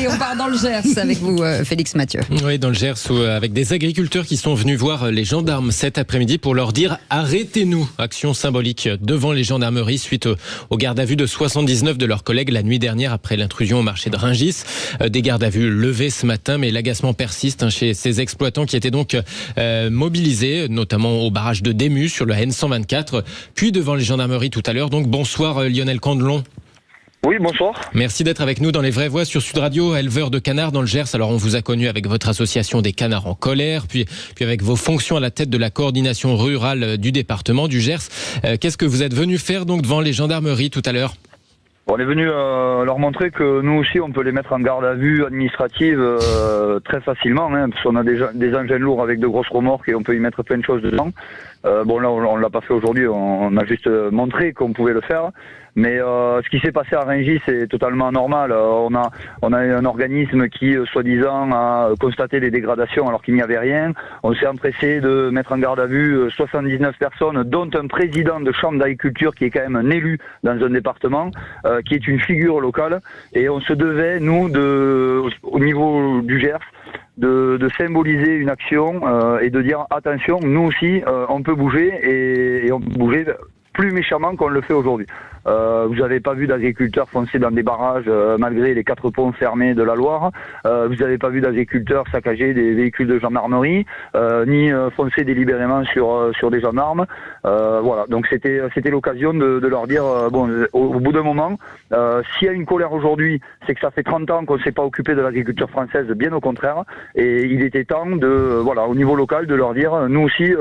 Allez, on part dans le Gers avec vous, Félix Mathieu. Oui, dans le Gers, avec des agriculteurs qui sont venus voir les gendarmes cet après-midi pour leur dire « Arrêtez-nous ». Action symbolique devant les gendarmeries suite aux gardes à vue de 79 de leurs collègues la nuit dernière après l'intrusion au marché de Rungis. Des gardes à vue levés ce matin, mais l'agacement persiste chez ces exploitants qui étaient donc mobilisés, notamment au barrage de Démus sur le N124, puis devant les gendarmeries tout à l'heure. Donc bonsoir Lionel Candelon. Oui, bonsoir. Merci d'être avec nous dans Les Vraies Voix sur Sud Radio, éleveur de canards dans le Gers. Alors on vous a connu avec votre association des canards en colère, puis avec vos fonctions à la tête de la coordination rurale du département du Gers. Qu'est-ce que vous êtes venu faire donc devant les gendarmeries tout à l'heure ? On est venu leur montrer que nous aussi on peut les mettre en garde à vue administrative très facilement, parce qu'on a déjà des engins lourds avec de grosses remorques et on peut y mettre plein de choses dedans. Bon là on l'a pas fait aujourd'hui, on a juste montré qu'on pouvait le faire. Mais ce qui s'est passé à Rungis c'est totalement anormal. On a un organisme qui soi-disant a constaté des dégradations alors qu'il n'y avait rien. On s'est empressé de mettre en garde à vue 79 personnes, dont un président de chambre d'agriculture qui est quand même un élu dans un département, qui est une figure locale. Et on se devait, nous, au niveau du Gers, de symboliser une action et de dire attention, nous aussi, on peut bouger et on peut bouger plus méchamment qu'on le fait aujourd'hui. Vous n'avez pas vu d'agriculteurs foncer dans des barrages malgré les 4 ponts fermés de la Loire. Vous n'avez pas vu d'agriculteurs saccager des véhicules de gendarmerie, ni foncer délibérément sur des gendarmes. Voilà. Donc c'était l'occasion de leur dire bon, au bout d'un moment, s'il y a une colère aujourd'hui, c'est que ça fait 30 ans qu'on ne s'est pas occupé de l'agriculture française, bien au contraire. Et il était temps au niveau local, de leur dire nous aussi,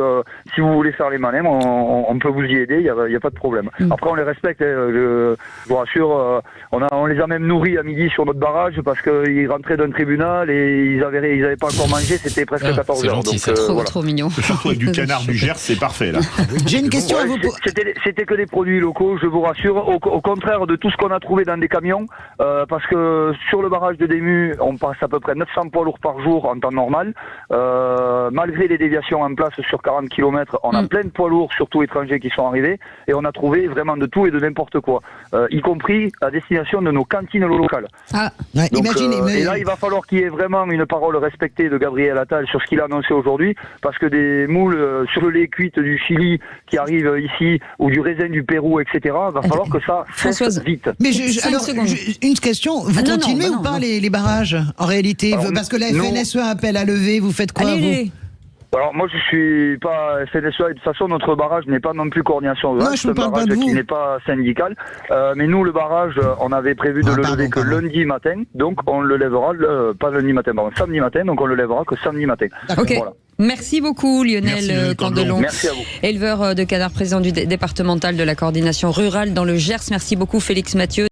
si vous voulez faire les malins, on peut vous y aider. Il y a pas de problème. Après, on les respecte. Je vous rassure, on les a même nourris à midi sur notre barrage parce qu'ils rentraient d'un tribunal et ils avaient pas encore mangé, c'était presque 14 heures. Gentil, Donc, trop mignon. Surtout avec du canard du Gers, c'est parfait là. J'ai une question à vous poser. C'était que des produits locaux, je vous rassure, au contraire de tout ce qu'on a trouvé dans des camions, parce que sur le barrage de Démus, on passe à peu près 900 poids lourds par jour en temps normal. Malgré les déviations en place sur 40 km, on a plein de poids lourds, surtout étrangers, qui sont arrivés, et on a trouvé vraiment de tout et de n'importe quoi, y compris à destination de nos cantines locales. Ouais, Donc, imaginez, et là, il va falloir qu'il y ait vraiment une parole respectée de Gabriel Attal sur ce qu'il a annoncé aujourd'hui, parce que des moules sur le lait cuite du Chili qui arrivent ici, ou du raisin du Pérou, etc., il va falloir que ça cesse vite. Mais alors, une question, vous continuez ou pas les barrages en réalité? Alors, parce que la FNSE appelle à lever, vous faites quoi vous? Alors moi je suis pas FNSE, de toute façon notre barrage n'est pas non plus coordination rurale, c'est un barrage qui n'est pas syndical, mais nous le barrage on avait prévu de le lever que lundi matin, donc on le lèvera, pas lundi matin, pardon, samedi matin, donc on le lèvera que samedi matin. Ok. Voilà. Merci beaucoup Lionel Candelon, Merci à vous. éleveur de canards, président du départemental de la coordination rurale dans le Gers. Merci beaucoup Félix Mathieu.